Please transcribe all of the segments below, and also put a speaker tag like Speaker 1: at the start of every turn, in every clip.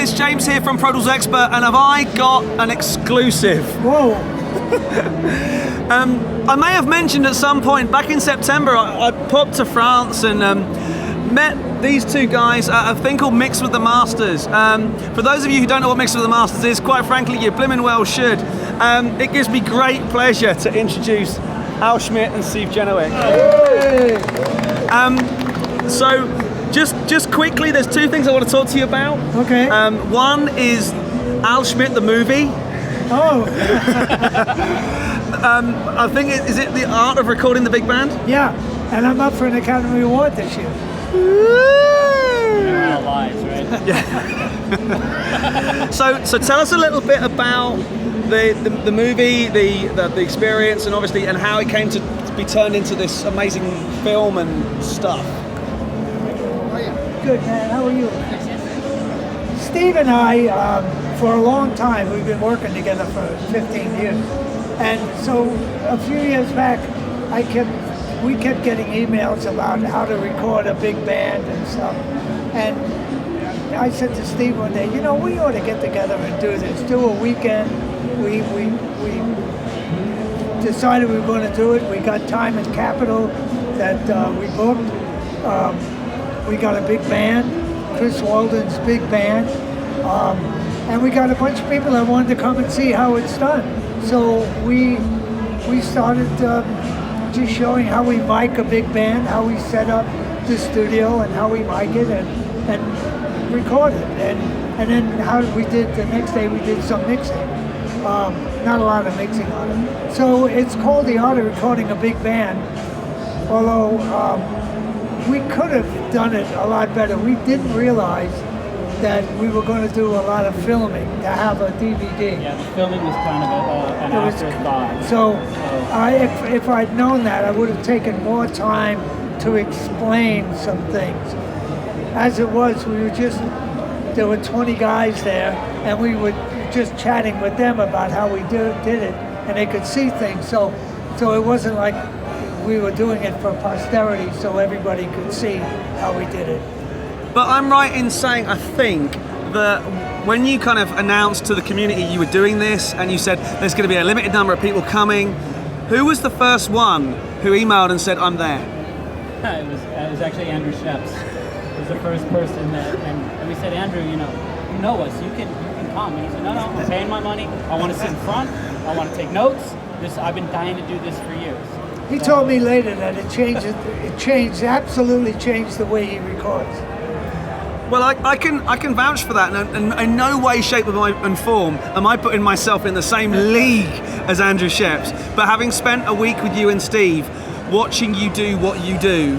Speaker 1: it's James here from Pro Tools Expert, and have I got an exclusive?
Speaker 2: Whoa.
Speaker 1: I may have mentioned at some point back in September I popped to France and met these two guys at a thing called Mix with the Masters. For those of you who don't know what Mix with the Masters is, quite frankly, you blimmin' well should. It gives me great pleasure to introduce Al Schmitt and Steve Genewick. So, just quickly, there's two things I want to talk to you about.
Speaker 2: Okay.
Speaker 1: One is Al Schmitt the movie.
Speaker 2: Oh.
Speaker 1: I think is it The Art of Recording the Big Band?
Speaker 2: Yeah, and I'm up for an Academy Award this year.
Speaker 3: They're all lies, right?
Speaker 1: Yeah. So tell us a little bit about the movie, the experience, and obviously, and how it came to be turned into this amazing film and stuff.
Speaker 2: Good, man. How are you? Steve and I, for a long time, we've been working together for 15 years. And so a few years back, we kept getting emails about how to record a big band and stuff. And I said to Steve one day, you know, we ought to get together and do this, do a weekend. We decided we were going to do it. We got time and capital that we booked. We got a big band, Chris Walden's big band. And we got a bunch of people that wanted to come and see how it's done. So we started just showing how we mic a big band, how we set up the studio and how we mic it and record it. And then how we did, the next day we did some mixing. Not a lot of mixing on it. So it's called The Art of Recording a Big Band, although we could have done it a lot better. We didn't realize that we were going to do a lot of filming to have a DVD.
Speaker 3: Yeah, the filming was kind of an afterthought.
Speaker 2: So if I'd known that, I would have taken more time to explain some things. As it was, there were 20 guys there, and we were just chatting with them about how we did it, and they could see things. So it wasn't like we were doing it for posterity so everybody could see how we did it.
Speaker 1: But I'm right in saying, I think, that when you kind of announced to the community you were doing this and you said there's going to be a limited number of people coming, who was the first one who emailed and said, I'm there?
Speaker 3: It was actually Andrew Sheps. He was the first person and we said, Andrew, you know us, you can come. And he said, no, I'm paying my money. I want to sit in front. I want to take notes. I've been dying to do this for years.
Speaker 2: He told me later that absolutely changed the way he records.
Speaker 1: Well, I can vouch for that, and in no way, shape, and form am I putting myself in the same league as Andrew Sheps. But having spent a week with you and Steve, watching you do what you do,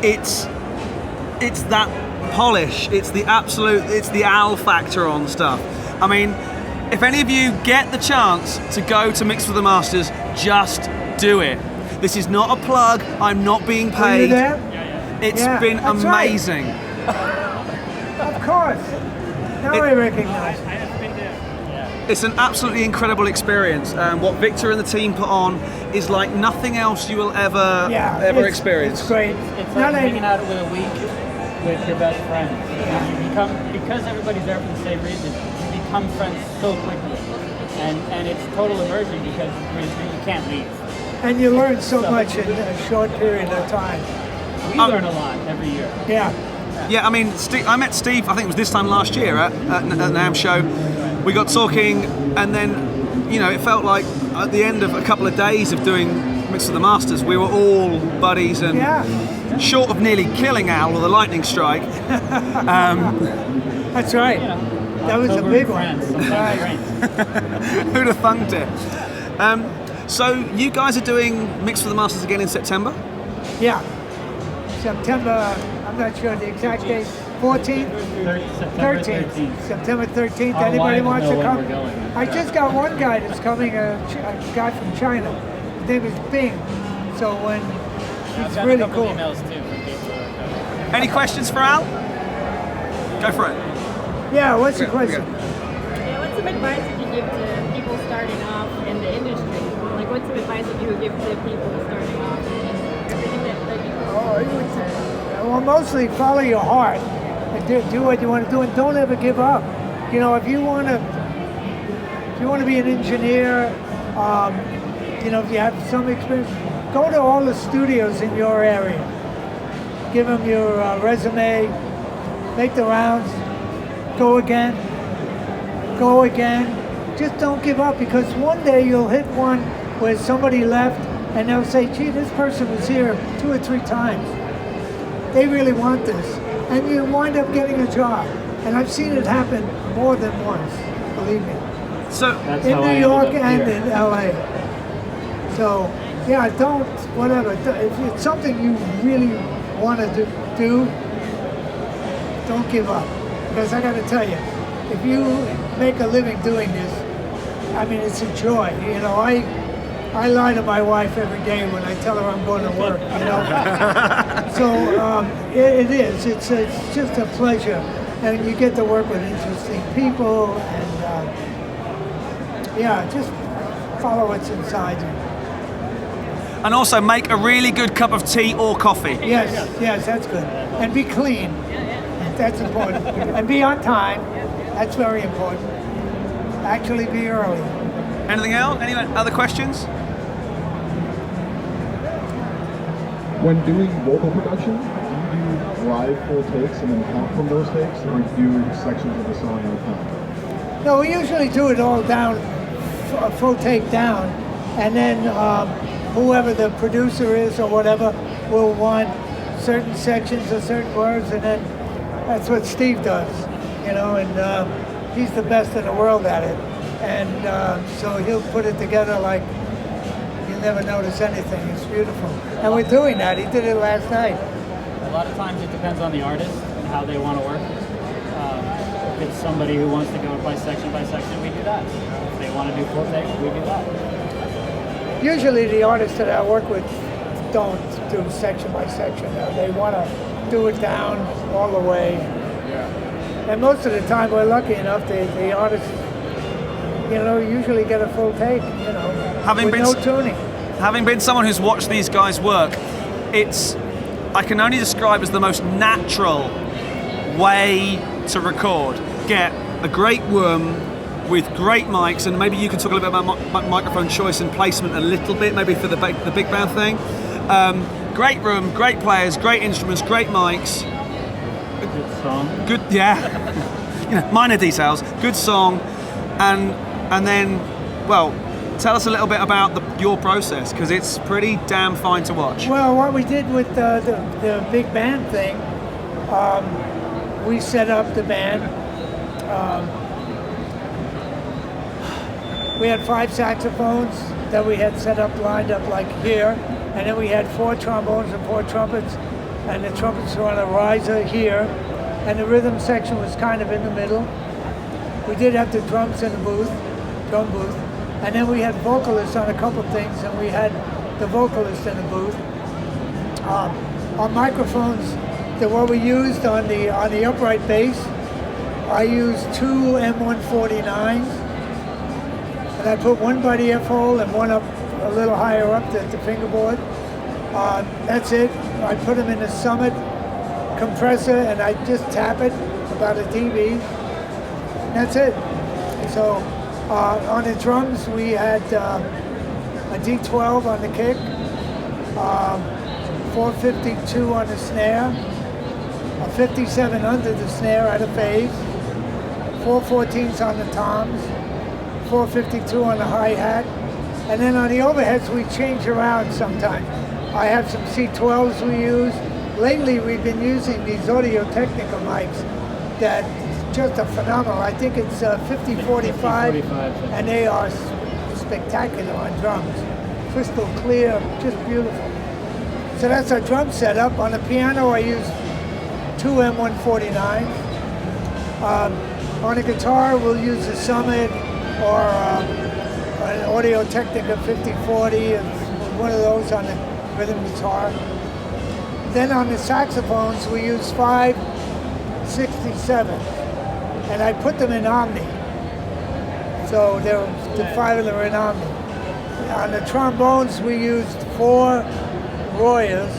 Speaker 1: it's that polish. It's the Al factor on stuff. I mean, if any of you get the chance to go to Mix with the Masters, just do it. This is not a plug. I'm not being paid.
Speaker 2: Were you there?
Speaker 1: It's been amazing.
Speaker 2: Right. Of course. Now I recognize it.
Speaker 3: I have been there. Yeah.
Speaker 1: It's an absolutely incredible experience. What Victor and the team put on is like nothing else you will ever experience.
Speaker 2: It's great.
Speaker 3: It's like hanging out with a week with your best friends. Because everybody's there for the same reason, you become friends so quickly. And it's total immersion because you can't leave.
Speaker 2: And you learn so much in a short period of time.
Speaker 3: We learn a lot every year.
Speaker 2: Yeah.
Speaker 1: Yeah, I mean, I met Steve, I think it was this time last year at NAMM show. We got talking, and then, it felt like at the end of a couple of days of doing Mix with the Masters, we were all buddies, and short of nearly killing Al with a lightning strike.
Speaker 2: That's right. That was a big one. Right.
Speaker 1: Who'd have thunked it? So you guys are doing Mix with the Masters again in September?
Speaker 2: Yeah. September, I'm not sure the exact date, 14th? 13th. September 13th. Anybody wants to come? I just got one guy that's coming, a guy from China. His name is Bing. So he's really cool.
Speaker 3: Emails too from people.
Speaker 1: Any questions for Al? Go for it.
Speaker 2: Yeah, what's the question?
Speaker 4: Yeah, what's some advice would you give to people starting off in the industry? Like, what's some advice that you would give to people starting off and everything that you
Speaker 2: Well, mostly follow your heart. and do what you want to do, and don't ever give up. You know, if you want to be an engineer, you know, if you have some experience, go to all the studios in your area. Give them your resume, make the rounds, go again. Just don't give up, because one day you'll hit one where somebody left and they'll say, gee, this person was here 2 or 3 times. They really want this. And you wind up getting a job. And I've seen it happen more than once, believe me.
Speaker 1: So
Speaker 3: That's
Speaker 2: In
Speaker 3: how I
Speaker 2: New York
Speaker 3: ended up
Speaker 2: and
Speaker 3: here.
Speaker 2: in LA. So, yeah, don't, whatever. If it's something you really want to do, don't give up. Because I got to tell you, if you make a living doing this, I mean, it's a joy. You know, I lie to my wife every day when I tell her I'm going to work, you know. So it is. It's just a pleasure. And you get to work with interesting people, and yeah, just follow what's inside you.
Speaker 1: and also make a really good cup of tea or coffee.
Speaker 2: Yes, that's good. And be clean. That's important. And be on time. That's very important. Actually be early.
Speaker 1: Anything else? Any other questions?
Speaker 5: When doing vocal production, do you do live full takes and then count from those takes, or do you do sections of the song at a time?
Speaker 2: No, we usually do it all down, a full take down, and then whoever the producer is or whatever will want certain sections or certain words, and then that's what Steve does, you know, and he's the best in the world at it. And so he'll put it together like you'll never notice anything. It's beautiful. And we're doing that. He did it last night.
Speaker 3: A lot of times it depends on the artist and how they want to work. If it's somebody who wants to go by section, we do that. If they want to do full take, we do that.
Speaker 2: Usually the artists that I work with don't do section by section. They want to do it down all the way. And most of the time we're lucky enough, the artists, you know, usually get a full take, you know, with no tuning.
Speaker 1: Having been someone who's watched these guys work, I can only describe as the most natural way to record. Get a great room with great mics, and maybe you can talk a little bit about microphone choice and placement a little bit, maybe for the big band thing. Great room, great players, great instruments, great mics.
Speaker 3: Good song.
Speaker 1: Good, yeah. You know, minor details. Good song, and then, well, tell us a little bit about your process, because it's pretty damn fine to watch.
Speaker 2: Well, what we did with the big band thing, we set up the band. We had 5 saxophones that we had set up, lined up like here, and then we had 4 trombones and 4 trumpets, and the trumpets were on a riser here, and the rhythm section was kind of in the middle. We did have the drums in the drum booth, and then we had vocalists on a couple things, and we had the vocalist in the booth. Our microphones, what we used on the upright bass, I used 2 M149s, and I put one by the F-hole and one up a little higher up the fingerboard. That's it. I put them in the Summit compressor, and I just tap it about a dB. That's it. So on the drums, we had a D12 on the kick, 452 on the snare, a 57 under the snare at a phase, 414s on the toms, 452 on the hi-hat, and then on the overheads we change around sometimes. I have some C12s we use. Lately we've been using these Audio-Technica mics that just a phenomenal. I think it's 5045, and they are spectacular on drums. Crystal clear, just beautiful. So that's our drum setup. On the piano I use 2 M149s. On the guitar we'll use a Summit or an Audio-Technica 5040, one of those on the rhythm guitar. Then on the saxophones we use 567, and I put them in Omni. So the 5 of them are in Omni. On the trombones we used 4 Royers,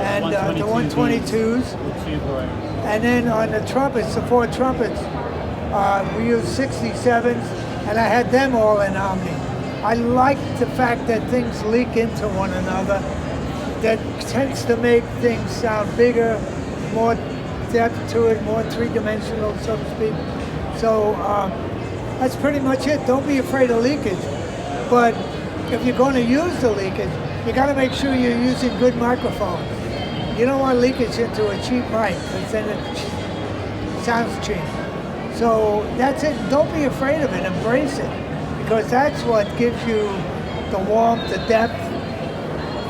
Speaker 2: and the 122s.
Speaker 3: With tube royers.
Speaker 2: And then on the trumpets, the 4 trumpets, we used 67s, and I had them all in Omni. I like the fact that things leak into one another. That tends to make things sound bigger, more depth to it, more three-dimensional, so to speak. So that's pretty much it. Don't be afraid of leakage. But if you're going to use the leakage, you got to make sure you're using good microphones. You don't want leakage into a cheap mic, because then it sounds cheap. So that's it. Don't be afraid of it. Embrace it, because that's what gives you the warmth, the depth.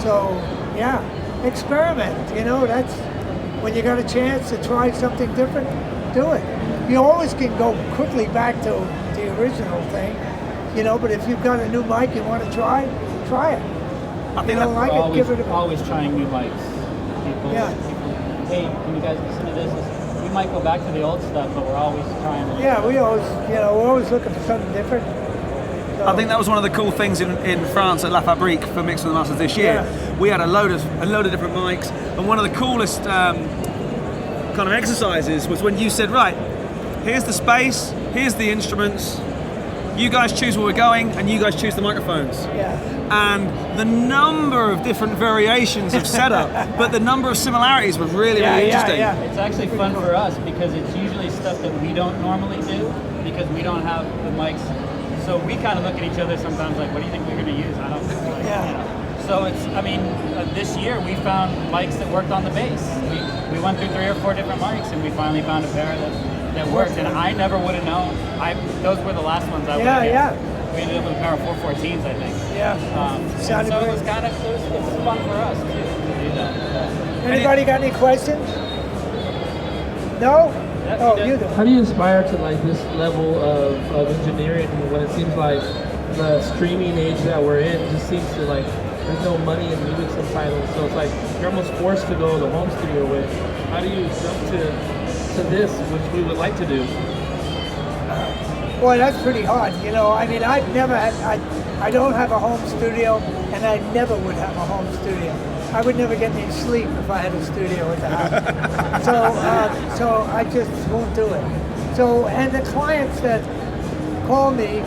Speaker 2: So yeah, experiment. You know, that's when you got a chance to try something different, do it. You always can go quickly back to the original thing, you know. But if you've got a new mic you want to try it.
Speaker 1: I think
Speaker 2: you don't like it, give it a go.
Speaker 3: Always trying new mics. People, hey, can you guys listen to this? We might go back to the old stuff, but we're always trying to.
Speaker 2: Yeah, we're always looking for something different. So,
Speaker 1: I think that was one of the cool things in France at La Fabrique for Mixing the Masters this year.
Speaker 2: Yeah.
Speaker 1: We had a load of different mics, and one of the coolest kind of exercises was when you said, right, here's the space, here's the instruments, you guys choose where we're going, and you guys choose the microphones.
Speaker 2: Yeah.
Speaker 1: And the number of different variations of setup, but the number of similarities was really interesting.
Speaker 2: Yeah.
Speaker 3: It's actually fun for us because it's usually stuff that we don't normally do because we don't have the mics. So we kind of look at each other sometimes like, what do you think we're going to use? I don't know. Like,
Speaker 2: Yeah.
Speaker 3: You know. So it's, I mean, this year we found mics that worked on the bass. We went through 3 or 4 different mics and we finally found a pair that worked. And I never would have known. Those were the last ones I would have
Speaker 2: Yeah.
Speaker 3: We ended up with a pair of 414s, I think.
Speaker 2: Yeah.
Speaker 3: And
Speaker 2: Sounded
Speaker 3: so
Speaker 2: great.
Speaker 3: it was kind of, it's fun for us to do that.
Speaker 2: Anybody got any questions? No?
Speaker 3: Yes,
Speaker 2: Oh,
Speaker 3: you
Speaker 2: you
Speaker 3: did.
Speaker 2: do.
Speaker 6: How do you inspire to like this level of engineering when it seems like the streaming age that we're in just seems to like there's no money in moving subtitles, so it's like you're almost forced to go the home studio with. How do you jump to this, which we would like to do?
Speaker 2: Boy, that's pretty hard. You know, I mean, I've never had, I don't have a home studio, and I never would have a home studio. I would never get any sleep if I had a studio at the house. So I just won't do it. So, and the clients that call me,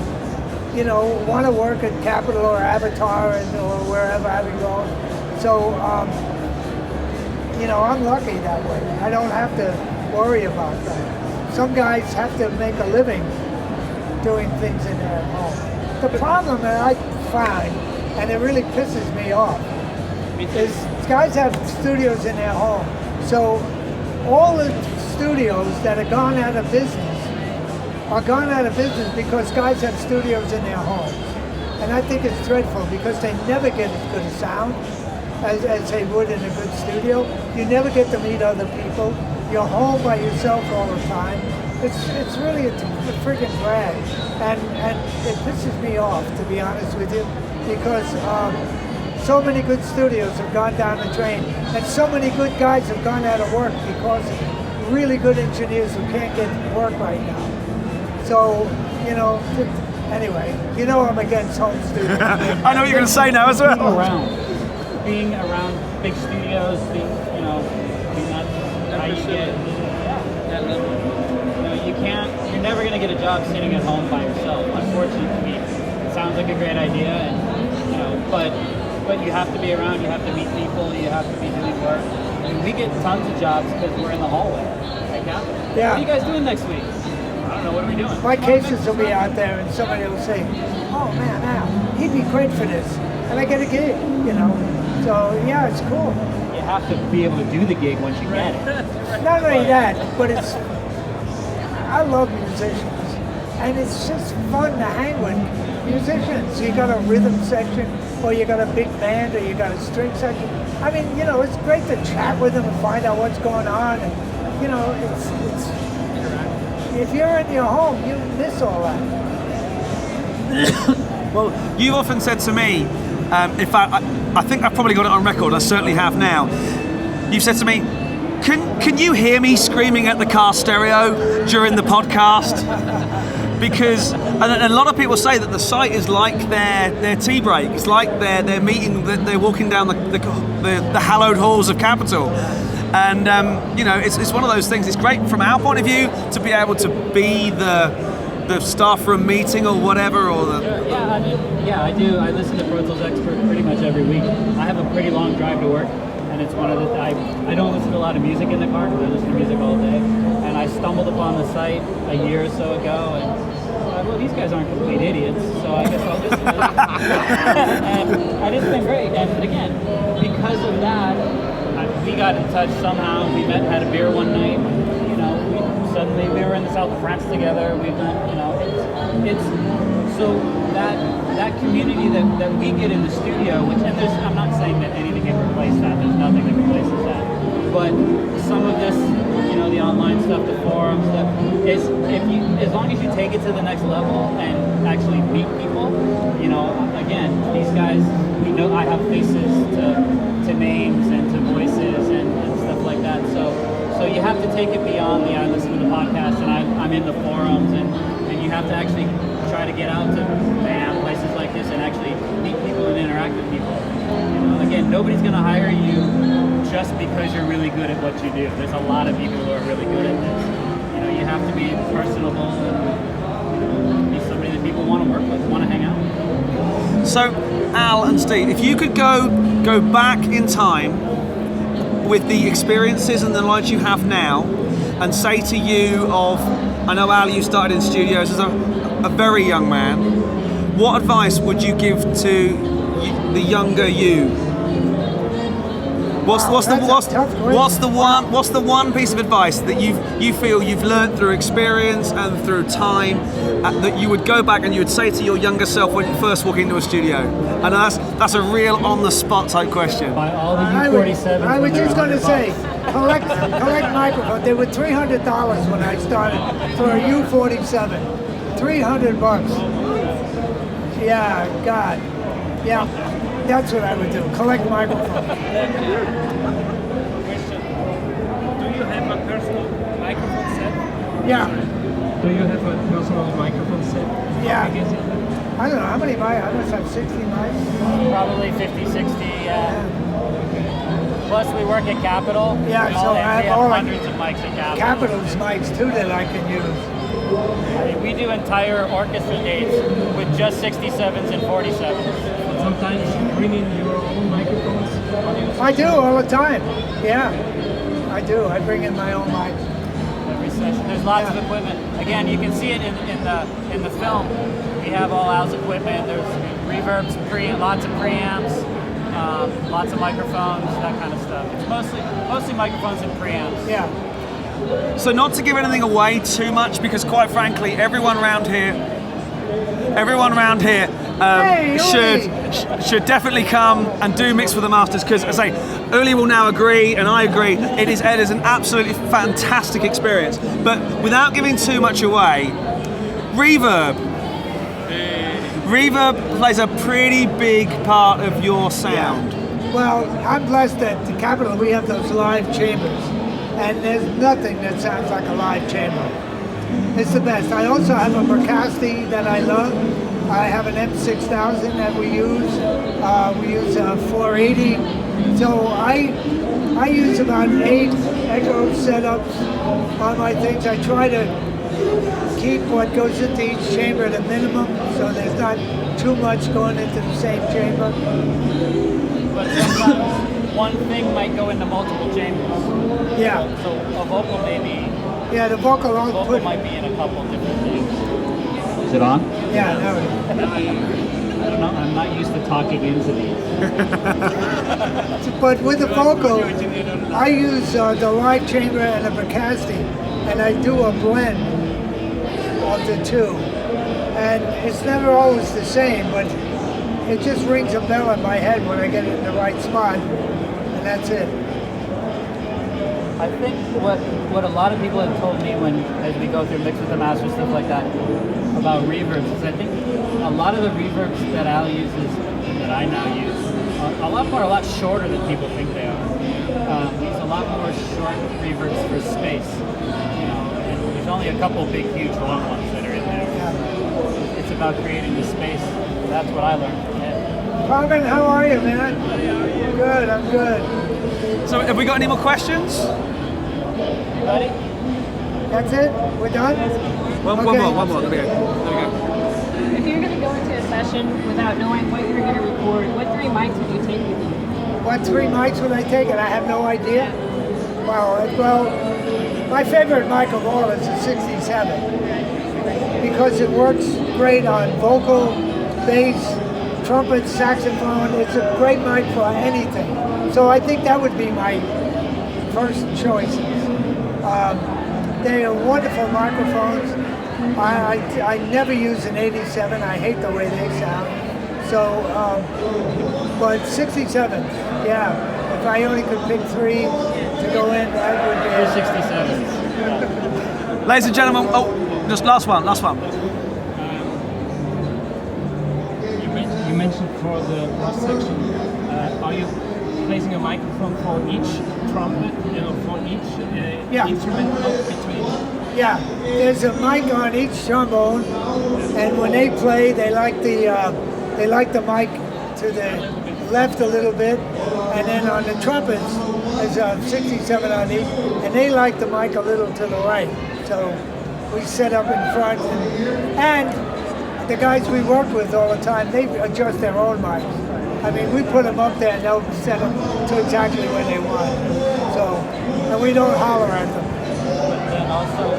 Speaker 2: you know, want to work at Capitol or Avatar or wherever I would go. So, you know, I'm lucky that way. I don't have to worry about that. Some guys have to make a living doing things in their home. The problem that I find, and it really pisses me off, is guys have studios in their home. So all the studios that are gone out of business are gone out of business because guys have studios in their homes. And I think it's dreadful because they never get as good a sound as they would in a good studio. You never get to meet other people. You're home by yourself all the time. It's really a friggin' drag, and it pisses me off, to be honest with you, because so many good studios have gone down the drain, and so many good guys have gone out of work because of really good engineers who can't get work right now. So, you know, anyway, you know I'm against home studios.
Speaker 1: I know what you're going to say now as well.
Speaker 3: Being around big studios, being that's how you get that level. You're never going to get a job sitting at home by yourself. Unfortunately to me, it sounds like a great idea, and but you have to be around, you have to meet people, you have to be doing work. And we get tons of jobs because we're in the hallway. Like that.
Speaker 2: Yeah.
Speaker 3: What are you guys doing next week? I don't know, what are we doing?
Speaker 2: My cases will be out there and somebody will say, oh man, Al, he'd be great for this. And I get a gig, you know. So yeah, it's cool.
Speaker 3: You have to be able to do the gig once you get it.
Speaker 2: Not only that, but I love musicians. And it's just fun to hang with musicians. You got a rhythm section, or you got a big band, or you got a string section. I mean, you know, it's great to chat with them and find out what's going on. And, you know, it's if you're in your home, you miss all that.
Speaker 1: Well, you've often said to me, in fact, I think I've probably got it on record, I certainly have now. You've said to me, can you hear me screaming at the car stereo during the podcast? because and a lot of people say that the site is like their tea break. It's like their meeting. They're walking down the hallowed halls of Capitol. And it's one of those things. It's great from our point of view to be able to be the staff room meeting or whatever, or the.
Speaker 3: I do. I listen to Pro Tools Expert pretty much every week. I have a pretty long drive to work, and it's one of the. I don't listen to a lot of music in the car because I listen to music all day. And I stumbled upon the site a year or so ago, and well, these guys aren't complete idiots, so I guess I'll listen to them. And it's been great. And again, because of that, we got in touch somehow. We met, had a beer one night. Suddenly we were in the south of France together. We've done, it's so that community that we get in the studio, and I'm not saying that anything can replace that. There's nothing that replaces that. But some of this, the online stuff, the forums, is as long as you take it to the next level and actually meet people, again, these guys, I have faces to names and to voices and stuff like that. So you have to take it beyond I listen to the podcast and I'm in the forums, and you have to actually try to get out to NAMM, places like this, and actually meet people and interact with people. Again, nobody's going to hire you just because you're really good at what you do. There's a lot of people who are really good at this. You have to be personable and be somebody that people want to work with, want to hang out with.
Speaker 1: So, Al and Steve, if you could go back in time with the experiences and the knowledge you have now, and say to you I know Al, you started in studios as a very young man, what advice would you give to the younger you? What's the one piece of advice that you feel you've learned through experience and through time that you would go back and you would say to your younger self when you first walk into a studio? And that's a real on the spot type question.
Speaker 3: By all the U47s.
Speaker 2: I was just going to say, collect microphones. They were $300 when I started for a U47. $300. Yeah, God. Yeah. That's what I would do. Collect microphones.
Speaker 6: Question. Do you have a personal microphone set?
Speaker 2: Yeah.
Speaker 6: Do you have a personal microphone set?
Speaker 2: Yeah. I don't know, how many mics? I must have 60 mics.
Speaker 3: Probably 50, 60, yeah. Plus we work at Capitol.
Speaker 2: Yeah, so I have
Speaker 3: we have hundreds of mics at Capitol.
Speaker 2: Capitol's mics too that I can use.
Speaker 3: We do entire orchestra dates with just 67s and 47s.
Speaker 6: Sometimes you bring in your own microphones.
Speaker 2: I do all the time. Yeah, I do. I bring in my own mics.
Speaker 3: Every session, there's lots of equipment. Again, you can see it in the film. We have all Al's equipment. There's reverbs, lots of preamps, lots of microphones, that kind of stuff. It's mostly microphones and preamps.
Speaker 2: Yeah.
Speaker 1: So not to give anything away too much, because quite frankly, everyone around here should definitely come and do Mix with the Masters, because as I say, Uli will now agree, and I agree, it is an absolutely fantastic experience. But without giving too much away, reverb plays a pretty big part of your sound.
Speaker 2: Yeah. Well, I'm blessed at the Capitol we have those live chambers, and there's nothing that sounds like a live chamber. It's the best. I also have a Mercasti that I love. I have an M6000 that we use. We use a 480. So I use about 8 echo setups on my things. I try to keep what goes into each chamber at a minimum, so there's not too much going into the same chamber.
Speaker 3: But sometimes one thing might go into multiple chambers.
Speaker 2: Yeah.
Speaker 3: So a vocal maybe.
Speaker 2: Yeah, the vocal
Speaker 3: might be in a couple different things.
Speaker 1: Is it on?
Speaker 2: Yeah, no.
Speaker 3: I don't know. I'm not used to talking into these.
Speaker 2: But with the vocal, I use the live chamber and a Mercasti, and I do a blend of the two. And it's never always the same, but it just rings a bell in my head when I get it in the right spot, and that's it.
Speaker 3: I think what a lot of people have told me as we go through Mix with the Master, stuff like that, about reverbs, is I think a lot of the reverbs that Al uses, that I now use, a lot shorter than people think they are. There's a lot more short reverbs for space, and there's only a couple big, huge, long ones that are in there. It's about creating the space. That's what I learned from it.
Speaker 2: Carmen, how are you, man? Good, I'm good.
Speaker 1: So have we got any more questions?
Speaker 3: Ready?
Speaker 2: That's it? We're done?
Speaker 1: One
Speaker 2: Okay.
Speaker 1: more. There we go.
Speaker 4: If you're going to go into a session without knowing what you're going to record, what 3 mics would you take with you?
Speaker 2: What 3 mics would I take? And I have no idea. Wow. Well, my favorite mic of all is the 67 because it works great on vocal, bass, trumpet, saxophone. It's a great mic for anything. So I think that would be my first choices. They are wonderful microphones. I never use an 87. I hate the way they sound. So, but 67, yeah. If I only could pick 3 to go in, that would be it.
Speaker 3: 67.
Speaker 1: Ladies and gentlemen, just last one.
Speaker 6: You mentioned for the cross section, are you placing a microphone for each trumpet, for each instrument between?
Speaker 2: Yeah, there's a mic on each trombone, and when they play, they like the mic to the left a little bit, and then on the trumpets, there's a 67 on each, and they like the mic a little to the right. So we set up in front, and the guys we work with all the time, they adjust their own mics. I mean, we put them up there, and they'll set them to exactly where they want. So, and we don't holler at them.
Speaker 3: And also,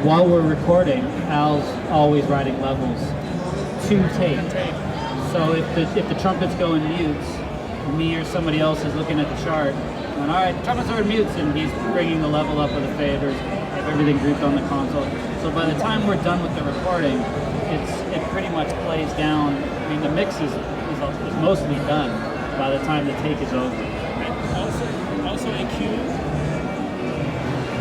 Speaker 3: while we're recording, Al's always writing levels to tape. So if the trumpets go in mutes, me or somebody else is looking at the chart, going, all right, trumpets are in mutes, and he's bringing the level up of the faders, have everything grouped on the console. So by the time we're done with the recording, it pretty much plays down. I mean, the mix is mostly done by the time the take is over.
Speaker 6: Also EQ.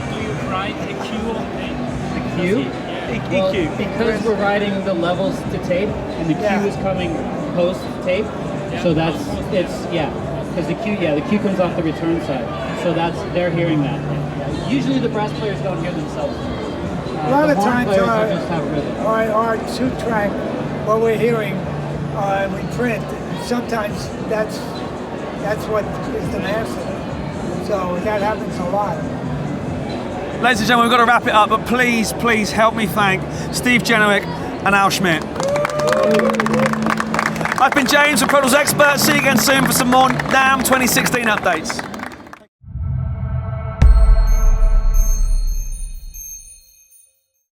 Speaker 6: Do you write EQ on tape?
Speaker 3: The Q?
Speaker 6: Yeah.
Speaker 3: Well, because we're writing the levels to tape, and the Q is coming post tape, so that's because the Q comes off the return side, so they're hearing that. Usually the brass players don't hear themselves.
Speaker 2: A lot of times
Speaker 3: just have rhythm.
Speaker 2: our 2-track, what we're hearing, we print. Sometimes that's what is the master. So that happens a lot.
Speaker 1: Ladies and gentlemen, we've got to wrap it up, but please help me thank Steve Genewick and Al Schmitt. I've been James from Produals Expert. See you again soon for some more NAMM 2016 updates.